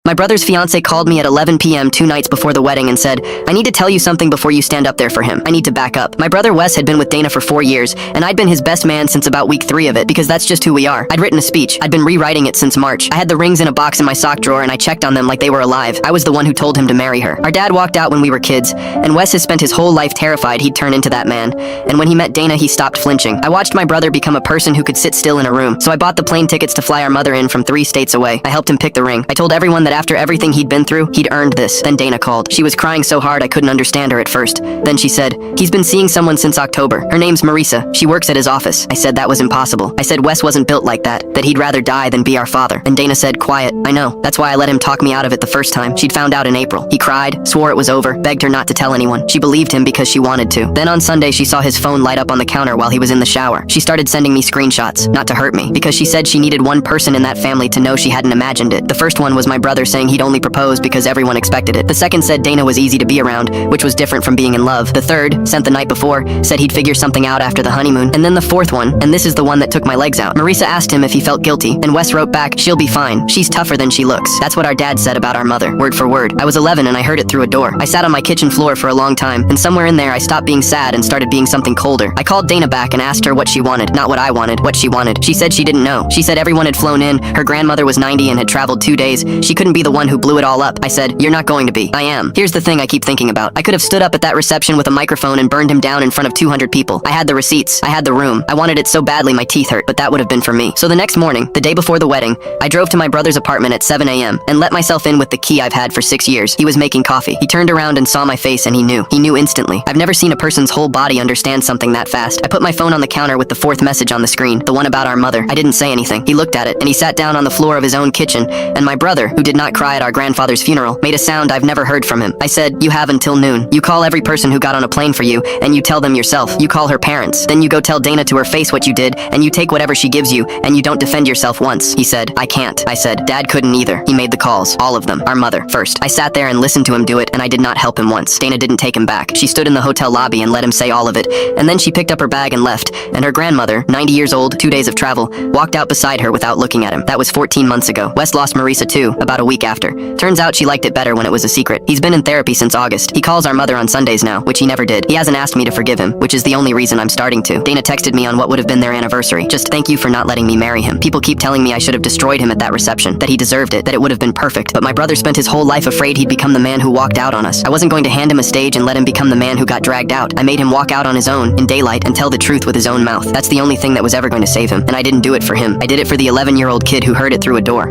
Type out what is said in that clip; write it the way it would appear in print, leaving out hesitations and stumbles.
My brother's fiance called me at 11 p.m. 2 nights before the wedding and said, "I need to tell you something before you stand up there for him. I need to back up." My brother Wes had been with Dana for 4 years, and I'd been his best man since about week 3 of it, because that's just who we are. I'd written a speech. I'd been rewriting it since March. I had the rings in a box in my sock drawer, and I checked on them like they were alive. I was the one who told him to marry her. Our dad walked out when we were kids, and Wes has spent his whole life terrified he'd turn into that man. And when he met Dana, he stopped flinching. I watched my brother become a person who could sit still in a room, so I bought the plane tickets to fly our mother in from 3 states away. I helped him pick the ring. I told everyone that after everything he'd been through, he'd earned this. Then Dana called. She was crying so hard I couldn't understand her at first. Then she said, "He's been seeing someone since October. Her name's Marisa. She works at his office." I said that was impossible. I said Wes wasn't built like that he'd rather die than be our father. And Dana said, "Quiet. I know. That's why I let him talk me out of it the first time. She'd found out in April. He cried, swore it was over, begged her not to tell anyone. She believed him because she wanted to. Then on Sunday she saw his phone light up on the counter while he was in the shower. She started sending me screenshots, not to hurt me, because she said she needed one person in that family to know she hadn't imagined it. The first one was my brother saying he'd only proposed because everyone expected it. The second said Dana was easy to be around, which was different from being in love. The third, sent the night before, said he'd figure something out after the honeymoon. And then the fourth one, and this is the one that took my legs out. Marisa asked him if he felt guilty, and Wes wrote back, "She'll be fine. She's tougher than she looks." That's what our dad said about our mother, word for word. I was 11 and I heard it through a door. I sat on my kitchen floor for a long time, and somewhere in there I stopped being sad and started being something colder. I called Dana back and asked her what she wanted, not what I wanted, what she wanted. She said she didn't know. She said everyone had flown in, her grandmother was 90 and had traveled 2 days. She couldn't be the one who blew it all up. I said, "You're not going to be." I am. Here's the thing I keep thinking about. I could have stood up at that reception with a microphone and burned him down in front of 200 people. I had the receipts. I had the room. I wanted it so badly my teeth hurt, but that would have been for me. So the next morning, the day before the wedding, I drove to my brother's apartment at 7 a.m. and let myself in with the key I've had for 6 years. He was making coffee. He turned around and saw my face and he knew. He knew instantly. I've never seen a person's whole body understand something that fast. I put my phone on the counter with the 4th message on the screen, the one about our mother. I didn't say anything. He looked at it and he sat down on the floor of his own kitchen, and my brother, who did not cry at our grandfather's funeral, made a sound I've never heard from him. I said, "You have until noon. You call every person who got on a plane for you, and you tell them yourself. You call her parents. Then you go tell Dana to her face what you did, and you take whatever she gives you, and you don't defend yourself once." He said, "I can't." I said, "Dad couldn't either." He made the calls, all of them. Our mother, first. I sat there and listened to him do it, and I did not help him once. Dana didn't take him back. She stood in the hotel lobby and let him say all of it, and then she picked up her bag and left, and her grandmother, 90 years old, 2 days of travel, walked out beside her without looking at him. That was 14 months ago. Wes lost Marisa too, about a week after. Turns out she liked it better when it was a secret. He's been in therapy since August. He calls our mother on Sundays now, which he never did. He hasn't asked me to forgive him, which is the only reason I'm starting to. Dana texted me on what would have been their anniversary. "Just thank you for not letting me marry him. People keep telling me I should have destroyed him at that reception, that he deserved it, that it would have been perfect. But my brother spent his whole life afraid he'd become the man who walked out on us. I wasn't going to hand him a stage and let him become the man who got dragged out. I made him walk out on his own, in daylight, and tell the truth with his own mouth. That's the only thing that was ever going to save him. And I didn't do it for him. I did it for the 11-year-old kid who heard it through a door."